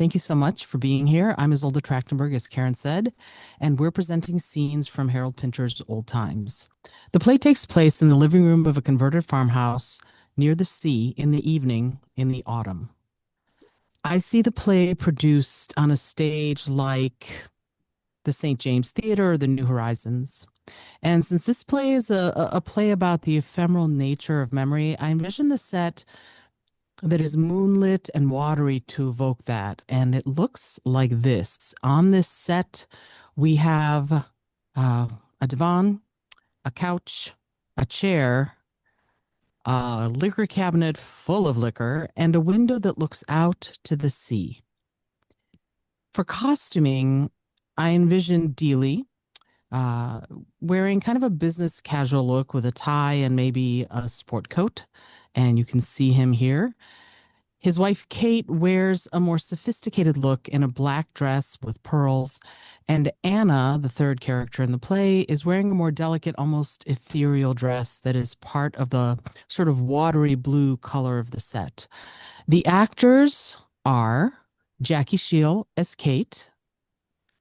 Thank you so much for being here. I'm Izolda Trakhtenberg, as Karen said, and we're presenting scenes from Harold Pinter's Old Times. The play takes place in the living room of a converted farmhouse near the sea in the evening in the autumn. I see the play produced on a stage like the St. James Theater or the New Horizons. And since this play is a play about the ephemeral nature of memory, I envision the set that is moonlit and watery to evoke that. And it looks like this. On this set, we have a divan, a couch, a chair, a liquor cabinet full of liquor, and a window that looks out to the sea. For costuming, I envision Deeley uh, wearing kind of a business casual look with a tie and maybe a sport coat. And you can see him here. His wife, Kate, wears a more sophisticated look in a black dress with pearls. And Anna, the third character in the play, is wearing a more delicate, almost ethereal dress that is part of the sort of watery blue color of the set. The actors are Jaqui Shiel as Kate,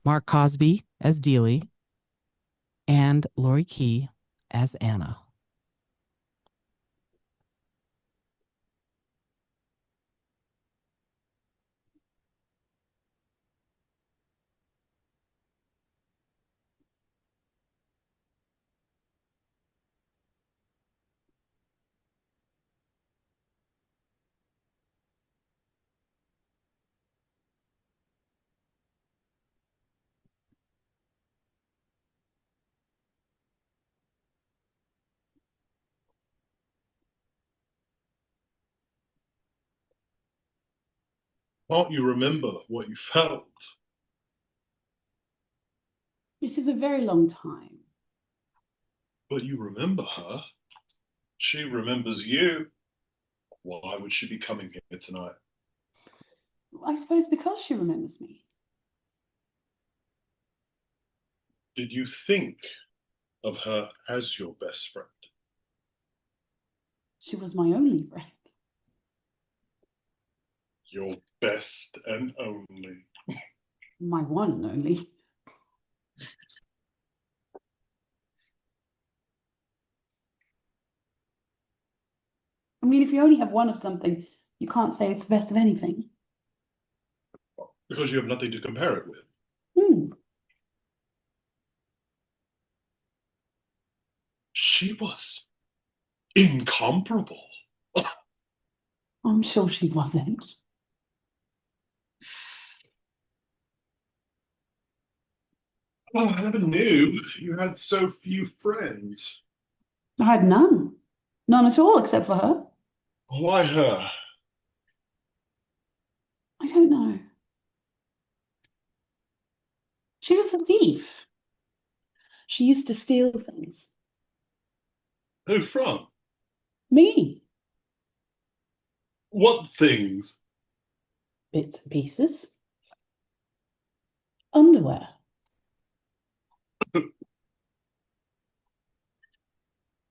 Mark Cosby as Deeley, and Lori Key as Anna. Can't you remember what you felt? This is a very long time. But you remember her. She remembers you. Why would she be coming here tonight? I suppose because she remembers me. Did you think of her as your best friend? She was my only friend. Your best and only. My one and only. I mean, if you only have one of something, you can't say it's the best of anything. Because you have nothing to compare it with. Hmm. She was incomparable. I'm sure she wasn't. Oh, I never knew you had so few friends. I had none. None at all, except for her. Why her? I don't know. She was the thief. She used to steal things. Who from? Me. What things? Bits and pieces. Underwear.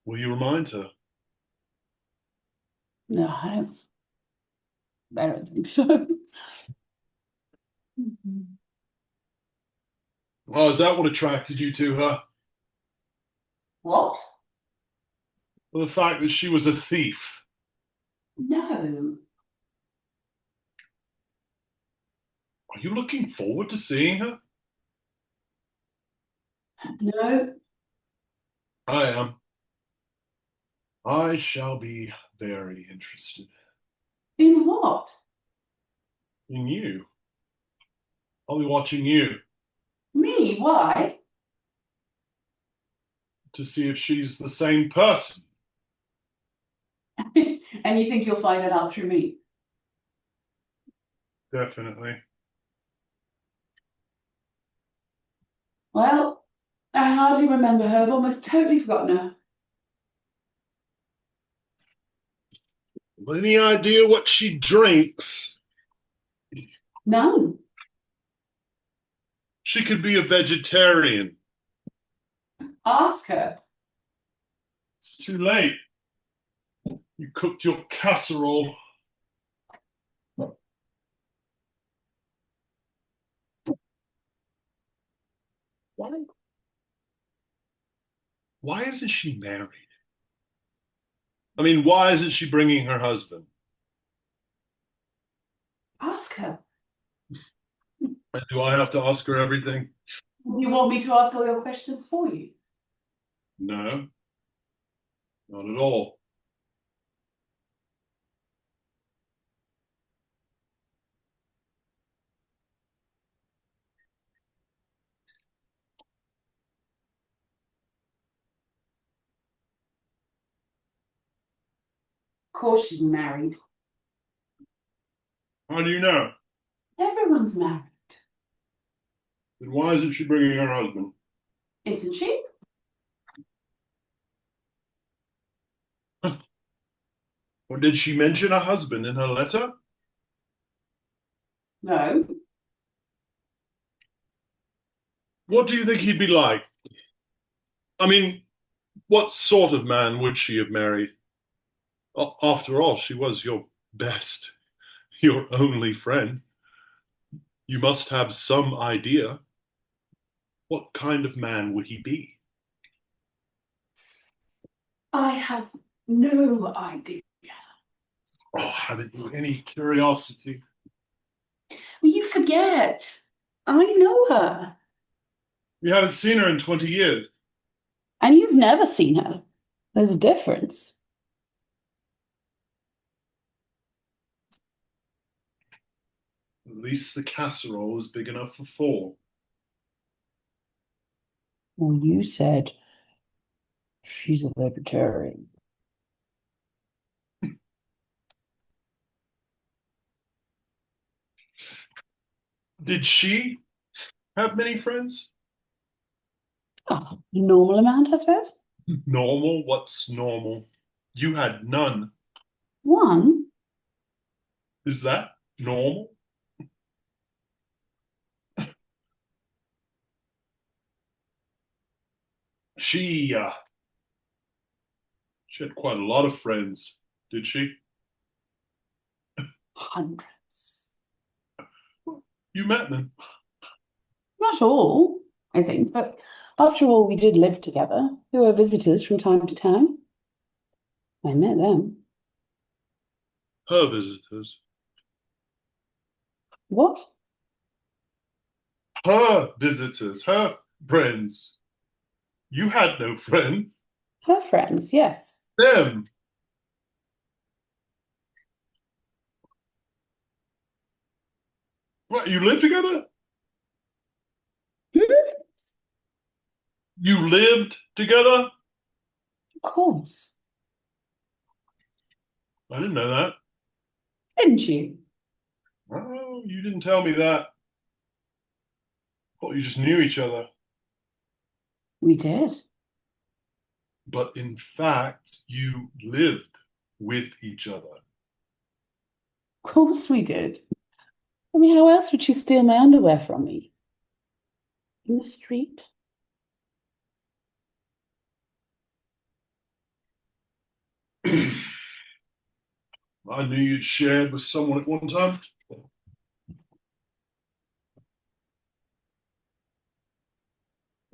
Will you remind her? No, I don't think so. Oh, is that what attracted you to her? What? Well, the fact that she was a thief. No. Are you looking forward to seeing her? No. I am. I shall be very interested In what? in you. I'll be watching you Me? Why? to see if she's the same person. And you think you'll find that out through me? Definitely. Well, I hardly remember her. I've almost totally forgotten her. Any idea what she drinks? None. She could be a vegetarian. Ask her. It's too late. You cooked your casserole. Why? Why isn't she married? I mean, why isn't she bringing her husband? Ask her. And do I have to ask her everything? You want me to ask all your questions for you? No, not at all. Of course she's married. How do you know? Everyone's married, Then why isn't she bringing her husband? isn't she? Or did she mention a husband in her letter? No. What do you think he'd be like? I mean, what sort of man would she have married? After all, she was your best, your only friend. You must have some idea. What kind of man would he be? I have no idea. Oh, haven't you any curiosity? Well, you forget. I know her. You haven't seen her in 20 years. And you've never seen her. There's a difference. At least the casserole is big enough for four. Well, you said she's a vegetarian. Did she have many friends? Oh, normal amount, I suppose. Normal? What's normal? You had none. One. Is that normal? She, uh, she had quite a lot of friends, did she? Hundreds. You met them. Not all, I think, but after all, we did live together. There were visitors from time to time. I met them. Her visitors. What? Her visitors. Her friends. You had no friends. Her friends, yes. Them. What, you live together? Hmm? You lived together? Of course. I didn't know that. Didn't you? Oh, you didn't tell me that. Thought you just knew each other. We did. But in fact, you lived with each other. Of course we did. I mean, how else would she steal my underwear from me? In the street? I knew you'd shared with someone at one time.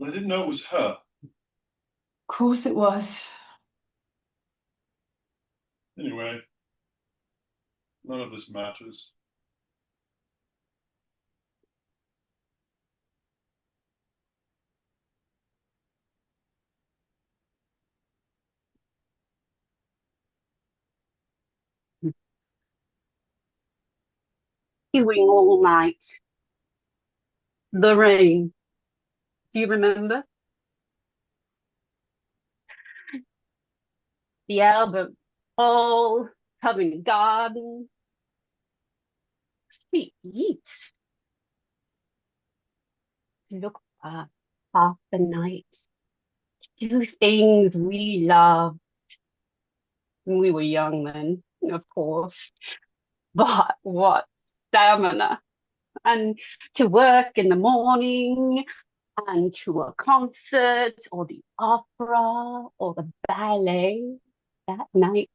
I didn't know it was her. Of course it was. Anyway, none of this matters. Queuing all night. The rain. Do you remember? The Albert Hall, having a garden. We eat. Look back half the night. Do things we loved when we were young then, of course. But what stamina! And to work in the morning, and to a concert or the opera or the ballet that night.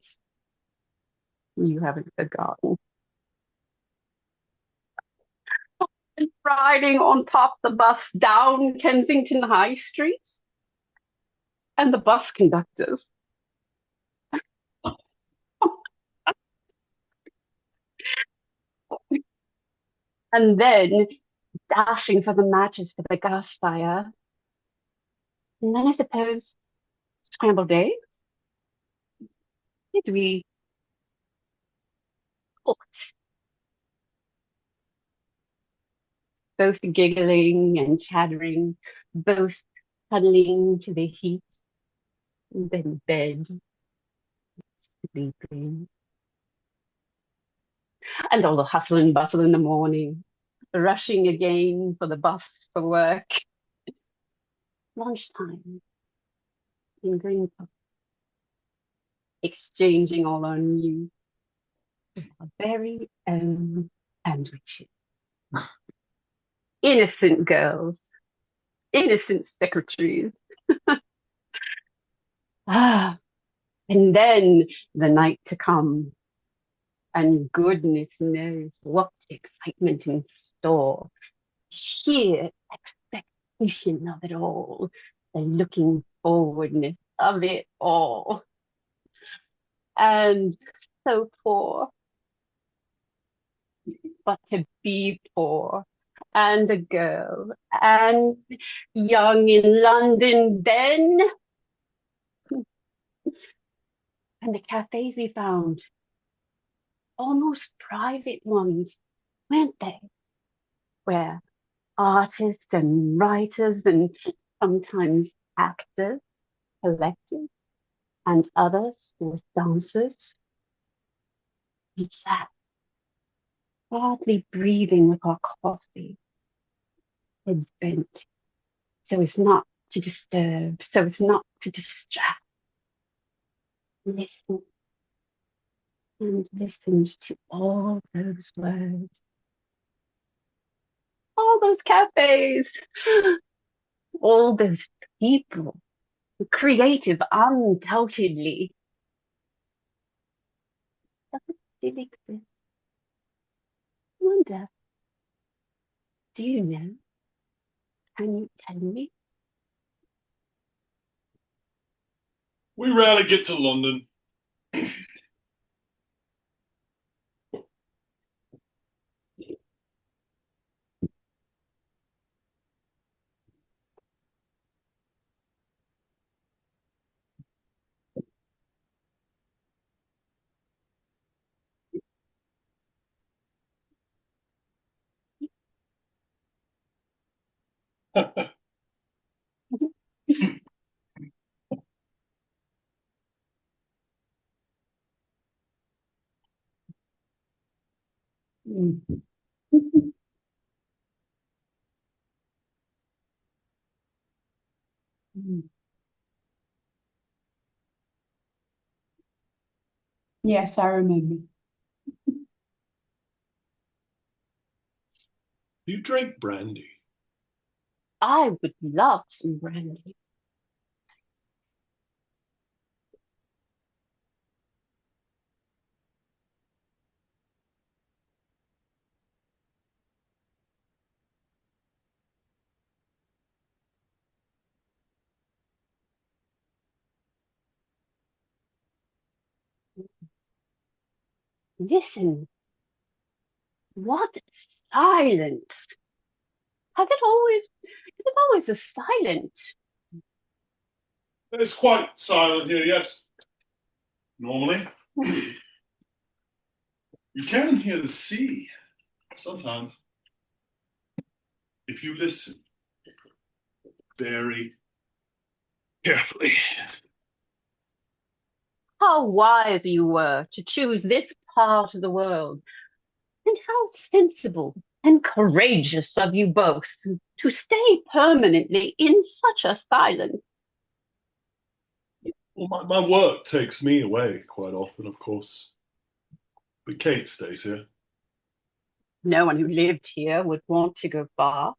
You haven't forgotten. And riding on top the bus down Kensington High Street, and the bus conductors. And then dashing for the matches for the gas fire. And then I suppose scrambled eggs. Did we cooked, both giggling and chattering, both cuddling to the heat, and then bed, sleeping. And all the hustle and bustle in the morning, rushing again for the bus for work. Lunchtime in Green Park, exchanging all our news, our very own sandwiches. Innocent girls, innocent secretaries. Ah, and then the night to come, and goodness knows what excitement in store. Sheer expectation of it all, the looking forwardness of it all. And so poor, but to be poor, and a girl, and young in London then. And the cafes we found, almost private ones, weren't they? Where artists and writers and sometimes actors collected, and others with dancers. We sat, hardly breathing with our coffee, heads bent, so as not to disturb, so as not to distract. Listen and listened to all those words, all those cafes, all those people, creative undoubtedly. Does it still exist? I wonder, do you know? Can you tell me? We rarely get to London. Yes, I remember. You drink brandy. I would love some brandy. Listen, what silence! Is it always a silent? It's quite silent here, yes. Normally. You can hear the sea sometimes. If you listen very carefully. How wise you were to choose this part of the world, and how sensible and courageous of you both to stay permanently in such a silence. Well, my work takes me away quite often, of course. But Kate stays here. No one who lived here would want to go far.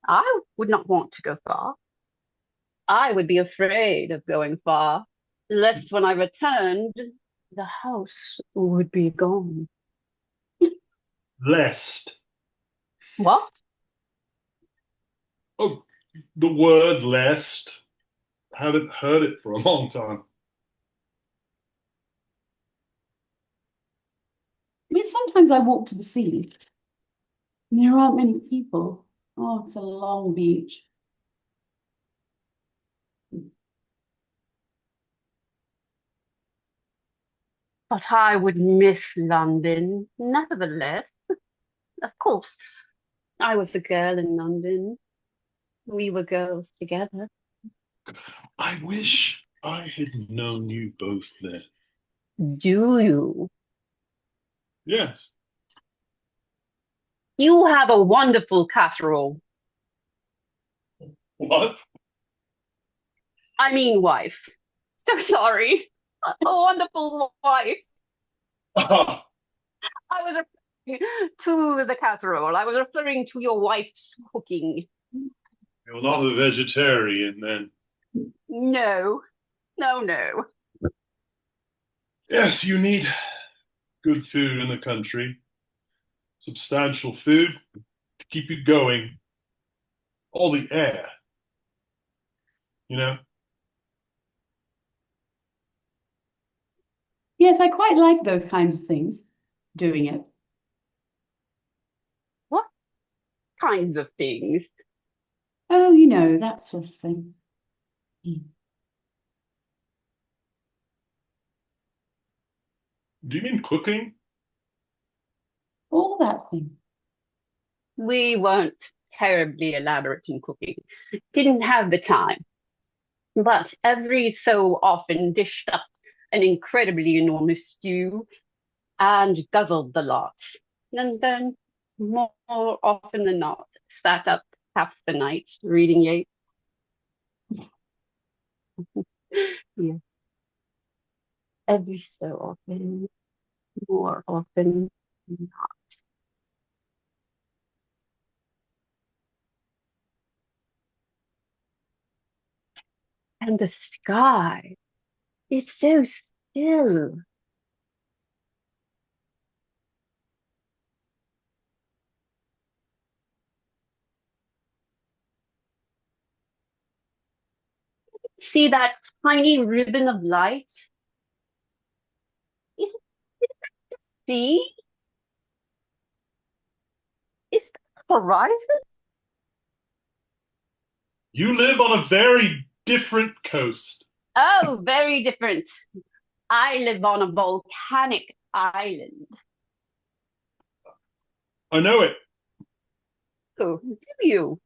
I would not want to go far. I would be afraid of going far, lest when I returned, the house would be gone. Lest. What? Oh, the word lest. Haven't heard it for a long time. I mean, sometimes I walk to the sea, and there aren't many people. Oh, it's a long beach. But I would miss London, nevertheless. Of course, I was a girl in London. We were girls together. I wish I had known you both then. Do you? Yes. You have a wonderful casserole. What? I mean, wife. So sorry. A wonderful wife. Ah, I was referring to the casserole. I was referring to your wife's cooking. you're not a vegetarian then. No, no, no. Yes, you need good food in the country. Substantial food to keep you going. All the air, you know? Yes, I quite like those kinds of things, doing it. What kinds of things? Oh, you know, that sort of thing. Do you mean cooking? All that thing. We weren't terribly elaborate in cooking. Didn't have the time. But every so often dished up an incredibly enormous stew and guzzled the lot. And then, more often than not, sat up half the night reading Yeats. Yeah, every so often, more often than not. And the sky is so still. See that tiny ribbon of light? Is that the sea? Is that the horizon? You live on a very different coast. Oh, very different. I live on a volcanic island. I know it. Oh, do you?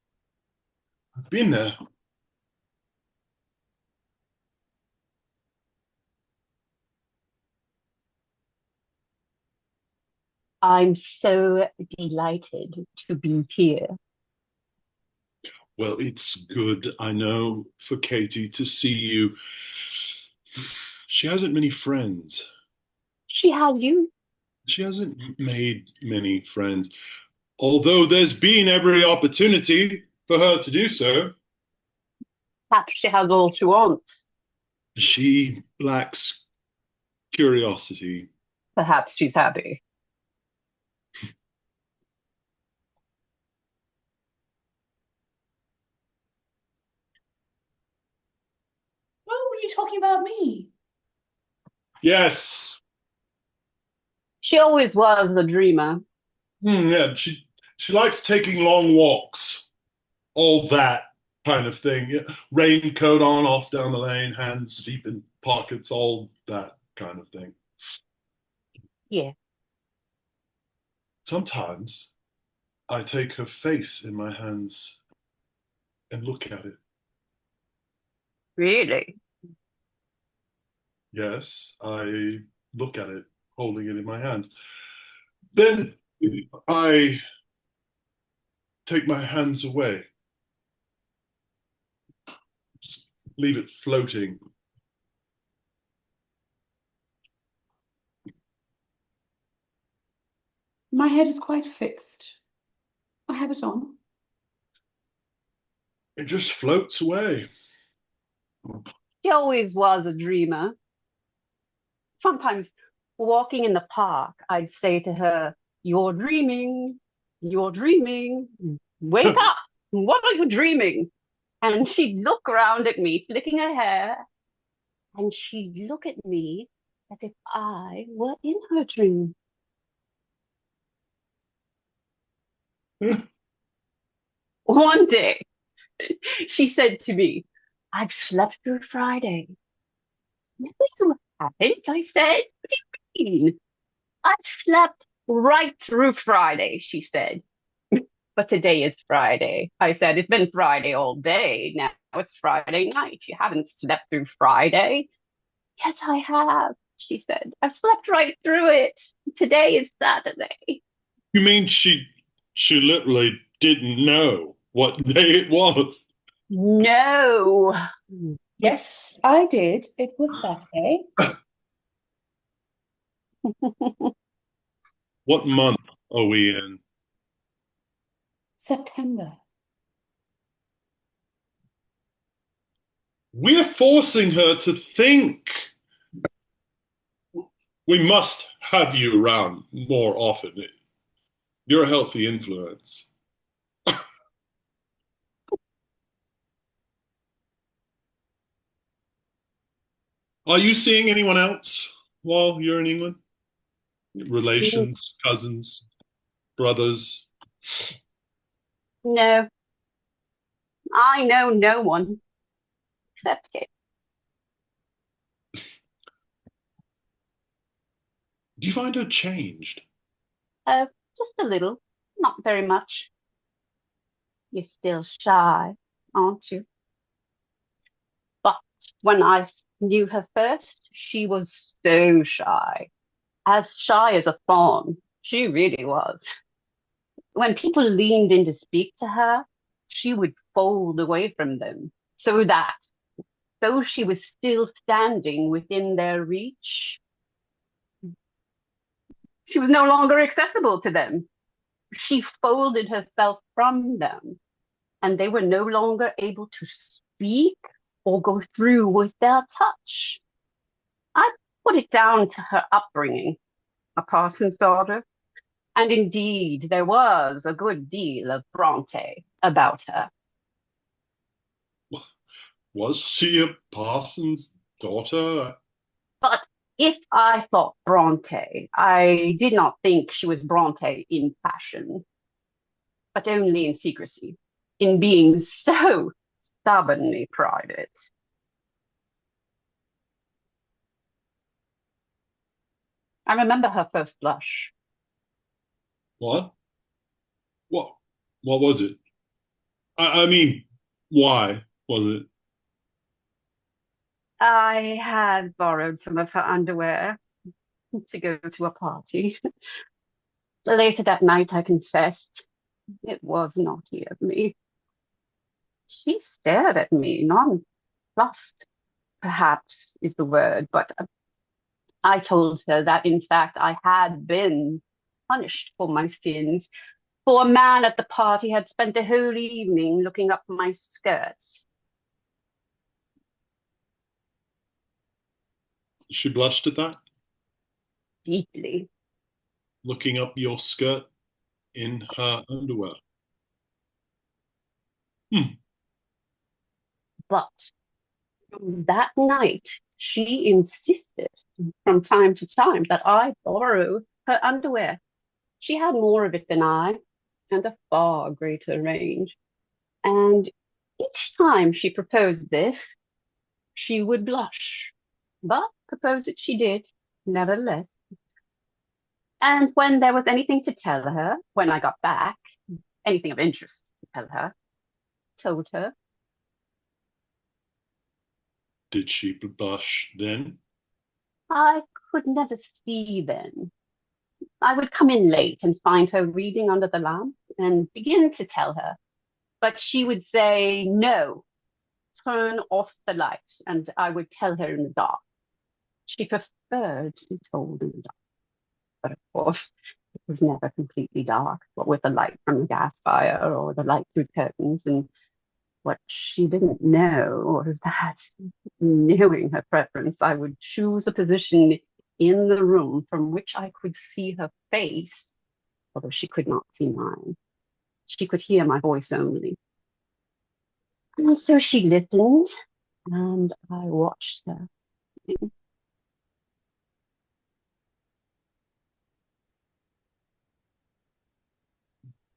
I've been there. I'm so delighted to be here. Well, it's good, I know, for Katie to see you. She hasn't many friends. She has you. She hasn't made many friends, although there's been every opportunity for her to do so. Perhaps she has all she wants. She lacks curiosity. Perhaps she's happy. Oh, were you talking about me? Yes. She always was a dreamer. Yeah, she likes taking long walks. All that kind of thing. Yeah. Raincoat on, off down the lane, hands deep in pockets, all that kind of thing. Yeah. Sometimes I take her face in my hands and look at it. Really? Yes, I look at it, holding it in my hands. Then I take my hands away, just leave it floating. My head is quite fixed. I have it on. It just floats away. She always was a dreamer. Sometimes walking in the park, I'd say to her, "You're dreaming. You're dreaming. Wake up." What are you dreaming? And she'd look around at me, flicking her hair, and she'd look at me as if I were in her dream. One day, she said to me, I've slept through Friday. No, you haven't, I said. What do you mean? I've slept right through Friday, she said. But today is Friday. I said, it's been Friday all day. Now it's Friday night. You haven't slept through Friday. Yes, I have, she said. I've slept right through it. Today is Saturday. You mean she literally didn't know what day it was? No. Yes, I did. It was Saturday. What month are we in? September. We're forcing her to think. We must have you around more often. You're a healthy influence. Are you seeing anyone else while you're in England? Relations, cousins, brothers? No, I know no one except Kate. Do you find her changed? Just a little, not very much. You're still shy, aren't you? But when I knew her first, she was so shy as a fawn. She really was. When people leaned in to speak to her, she would fold away from them so that, though she was still standing within their reach, she was no longer accessible to them. She folded herself from them, and they were no longer able to speak or go through with their touch. I put it down to her upbringing, a parson's daughter, and indeed there was a good deal of Bronte about her. Was she a parson's daughter? But if I thought Bronte, I did not think she was Bronte in passion, but only in secrecy, in being so stubbornly private. I remember her first blush. What? What? What was it? I mean, why was it? I had borrowed some of her underwear to go to a party. Later that night, I confessed it was naughty of me. She stared at me, nonplussed, perhaps is the word, but I told her that in fact I had been punished for my sins, for a man at the party had spent the whole evening looking up my skirts. She blushed at that, Deeply. looking up your skirt in her underwear. Hmm. But that night, she insisted from time to time that I borrow her underwear. She had more of it than I, and a far greater range. And each time she proposed this, she would blush. But propose it she did, nevertheless. And when there was anything to tell her, when I got back, anything of interest to tell her, told her. Did she blush then? I could never see then. I would come in late and find her reading under the lamp and begin to tell her. But she would say, no, turn off the light. And I would tell her in the dark. She preferred to be told in the dark. But of course, it was never completely dark, what with the light from the gas fire or the light through the curtains. And what she didn't know was that, knowing her preference, I would choose a position in the room from which I could see her face, although she could not see mine. She could hear my voice only. And so she listened, and I watched her.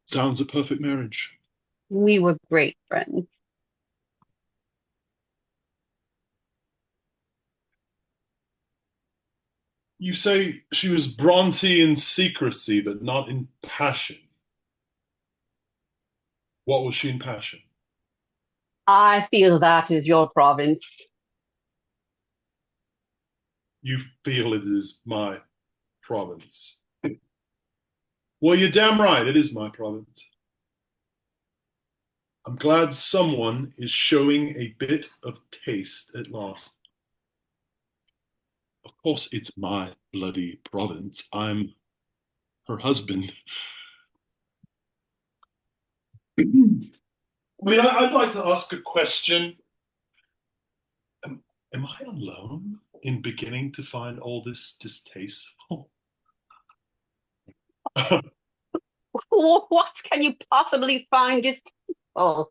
Sounds a perfect marriage. We were great friends. You say she was Bronte in secrecy, but not in passion. What was she in passion? I feel that is your province. You feel it is my province. Well, you're damn right, it is my province. I'm glad someone is showing a bit of taste at last. Of course, it's my bloody province. I'm her husband. I mean, I'd like to ask a question. Am I alone in beginning to find all this distasteful? What can you possibly find distasteful?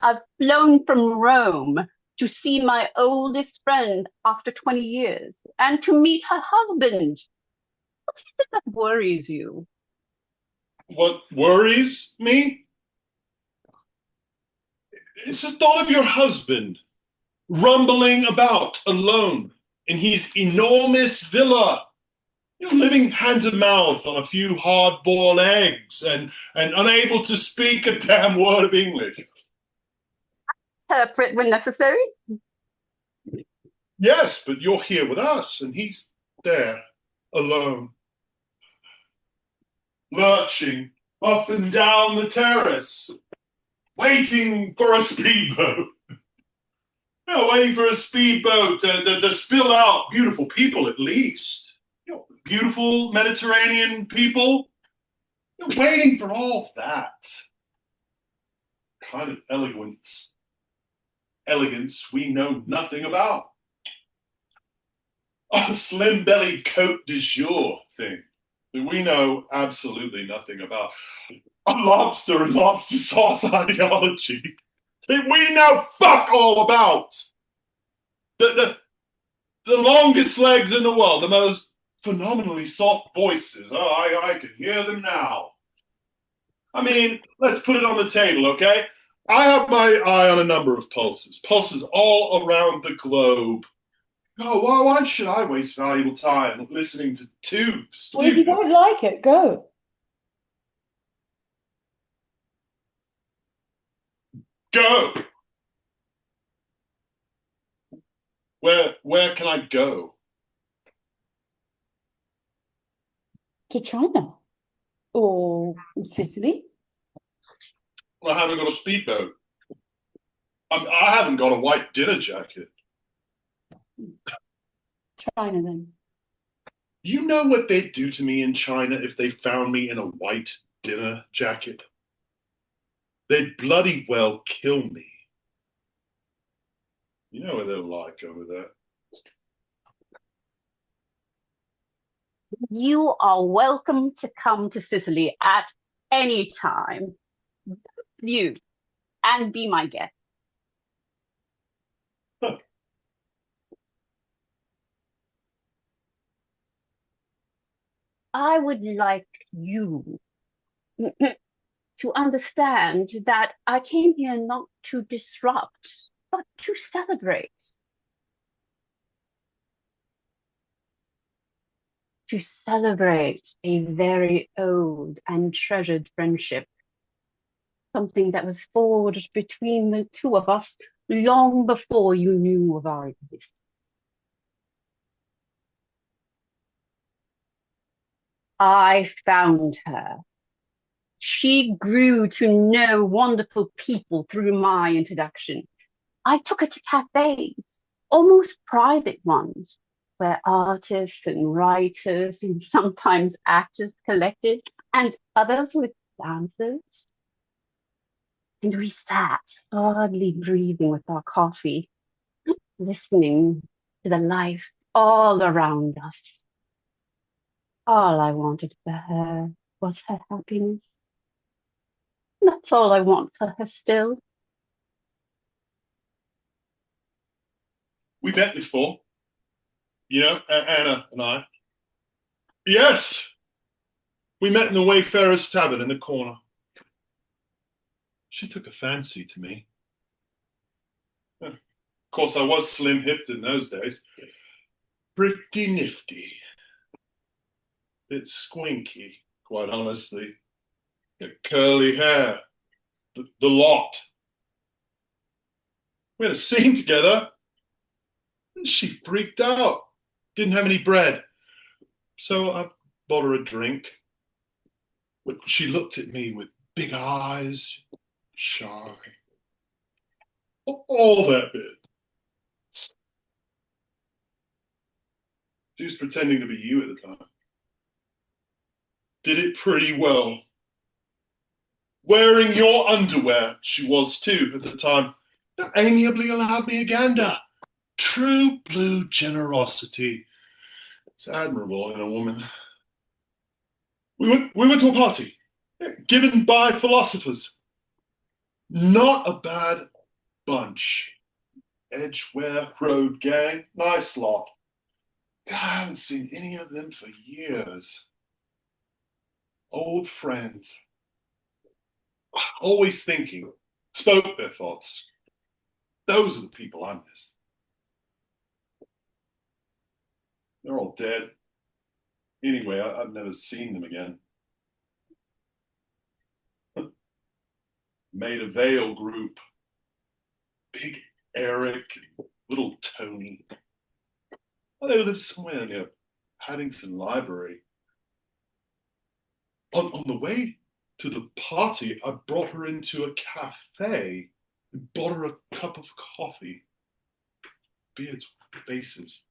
I've flown from Rome to see my oldest friend after 20 years and to meet her husband. What is it that worries you? What worries me is the thought of your husband rumbling about alone in his enormous villa, living hand to mouth on a few hard-boiled eggs and unable to speak a damn word of English. Interpret when necessary. Yes, but you're here with us, and he's there, alone, lurching up and down the terrace, waiting for a speedboat. Waiting for a speedboat to spill out beautiful people, at least. Beautiful Mediterranean people. Waiting for all of that. Kind of elegance we know nothing about. A slim-bellied Côte de Jour thing that we know absolutely nothing about. A lobster and lobster sauce ideology that we know fuck all about. The longest legs in the world, the most phenomenally soft voices. Oh, I can hear them now. I mean, let's put it on the table, okay? I have my eye on a number of pulses all around the globe. Oh, why should I waste valuable time listening to two Well, if you stupid... don't like it, go. Go! Where can I go? To China or Sicily. I haven't got a speedboat. I haven't got a white dinner jacket. China then. You know what they'd do to me in China if they found me in a white dinner jacket? They'd bloody well kill me. You know what they're like over there. You are welcome to come to Sicily at any time. You and be my guest. Huh. I would like you to understand that I came here not to disrupt, but to celebrate. To celebrate a very old and treasured friendship, something that was forged between the two of us long before you knew of our existence. I found her. She grew to know wonderful people through my introduction. I took her to cafes, almost private ones, where artists and writers and sometimes actors collected, and others with dancers. And we sat, hardly breathing with our coffee, listening to the life all around us. All I wanted for her was her happiness. That's all I want for her still. We met before. You know, Anna and I. Yes! We met in the Wayfarer's Tavern in the corner. She took a fancy to me. Of course, I was slim-hipped in those days. Pretty nifty. Bit squinky, quite honestly. Curly hair. The lot. We had a scene together. She freaked out. Didn't have any bread. So I bought her a drink. But she looked at me with big eyes, shy. All that bit. She was pretending to be you at the time. Did it pretty well. Wearing your underwear, she was too at the time. Amiably allowed me a gander. True blue generosity. It's admirable in a woman. We went to a party given by philosophers. Not a bad bunch. Edgware Road gang, nice lot. I haven't seen any of them for years. Old friends. Always thinking, spoke their thoughts. Those are the people I miss. They're all dead. Anyway, I've never seen them again. Made a Vale group. Big Eric, little Tony. Well, they live somewhere near Paddington Library. On the way to the party, I brought her into a cafe and bought her a cup of coffee. Beards, faces.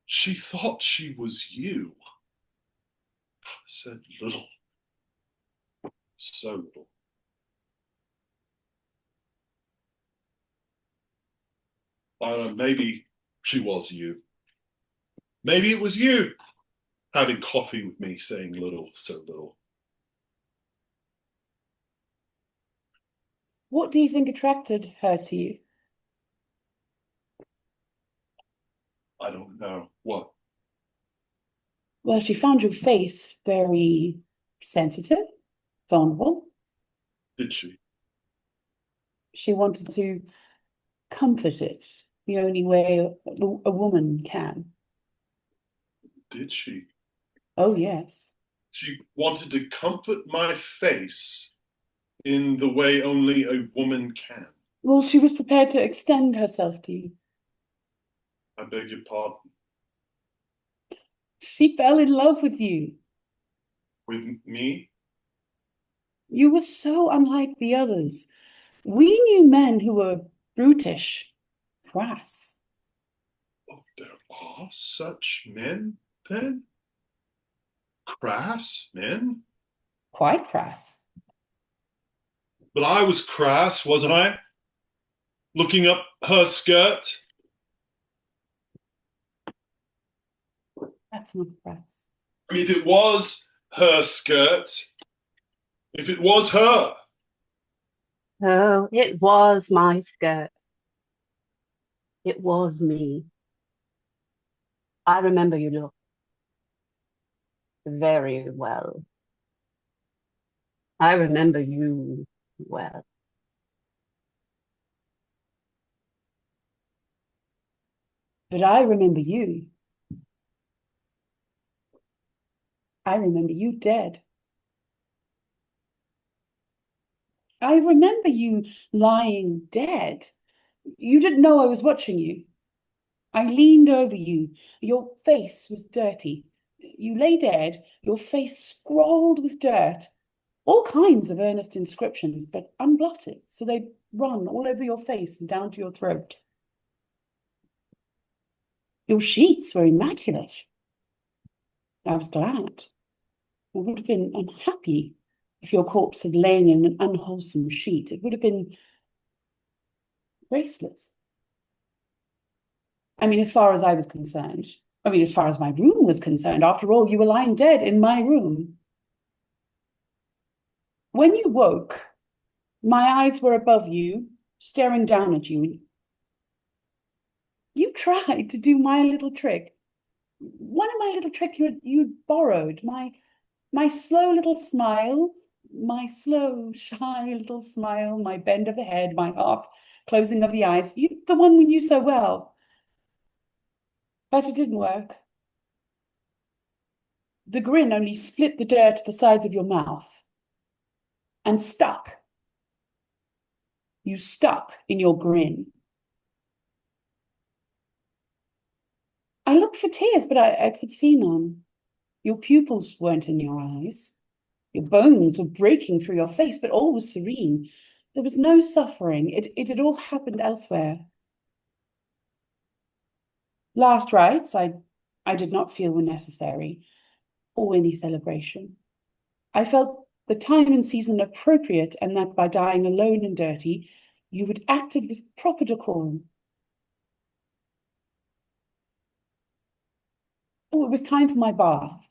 She thought she was you. I said little. So little. I don't know, maybe she was you. Maybe it was you having coffee with me, saying little, so little. What do you think attracted her to you? I don't know. What? Well, she found your face very sensitive, vulnerable. Did she? She wanted to comfort it the only way a woman can. Did she? Oh, yes. She wanted to comfort my face in the way only a woman can. Well, she was prepared to extend herself to you. I beg your pardon. She fell in love with you. With me? You were so unlike the others. We knew men who were brutish, crass. Oh, there are such men, then? Crass men? Quite crass. But I was crass, wasn't I? Looking up her skirt. That's not crass. I mean, if it was her skirt, if it was her. Oh, it was my skirt. It was me. I remember you look very well. I remember you well. But I remember you. I remember you dead. I remember you lying dead. You didn't know I was watching you. I leaned over you. Your face was dirty. You lay dead, your face scrawled with dirt. All kinds of earnest inscriptions, but unblotted, so they run all over your face and down to your throat. Your sheets were immaculate. I was glad. I would have been unhappy if your corpse had lain in an unwholesome sheet. It would have been graceless. I mean, as far as I was concerned, as far as my room was concerned, after all, you were lying dead in my room. When you woke, my eyes were above you, staring down at you, You tried to do my little trick. One of my little trick you'd borrowed, my slow little smile, my slow, shy little smile, my bend of the head, my half closing of the eyes, the one we knew so well. But it didn't work. The grin only split the dirt at the sides of your mouth and stuck. You stuck in your grin. I looked for tears, but I could see none. Your pupils weren't in your eyes. Your bones were breaking through your face, but all was serene. There was no suffering. It had all happened elsewhere. Last rites I did not feel were necessary, or any celebration. I felt the time and season appropriate, and that by dying alone and dirty, you had acted with proper decorum. Oh, it was time for my bath.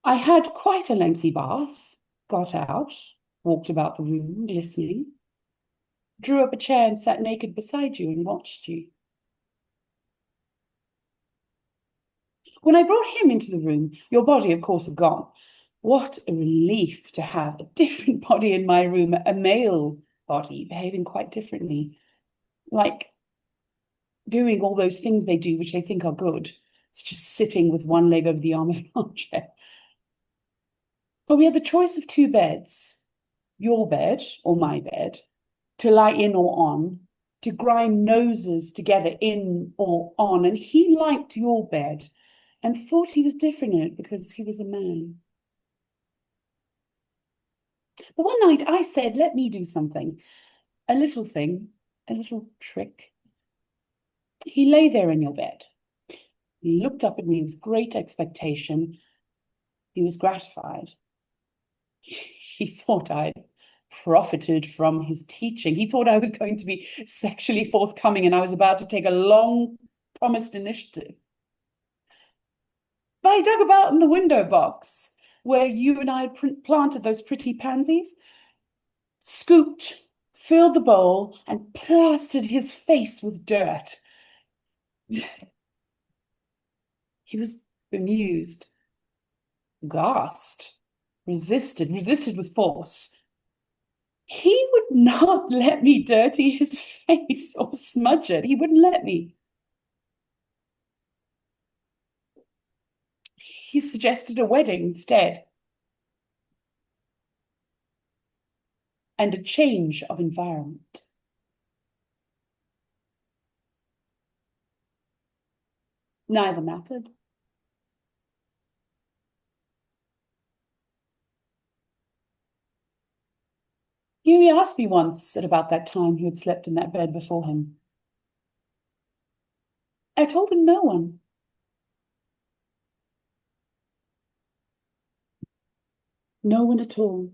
I had quite a lengthy bath, got out, walked about the room, listening, drew up a chair and sat naked beside you and watched you. When I brought him into the room, your body, of course, had gone. What a relief to have a different body in my room, a male body behaving quite differently, like doing all those things they do, which they think are good, such as sitting with one leg over the arm of an armchair. But we had the choice of two beds, your bed or my bed, to lie in or on, to grind noses together in or on, and he liked your bed and thought he was different in it because he was a man. But one night I said, let me do something, a little thing, a little trick. He lay there in your bed. He looked up at me with great expectation. He was gratified. He thought I profited from his teaching. He thought I was going to be sexually forthcoming and I was about to take a long promised initiative. But I dug about in the window box where you and I had planted those pretty pansies, scooped, filled the bowl, and plastered his face with dirt. He was bemused, gasped, resisted with force. He would not let me dirty his face or smudge it. He wouldn't let me. He suggested a wedding instead. And a change of environment. Neither mattered. He asked me once at about that time who had slept in that bed before him. I told him no one. No one at all.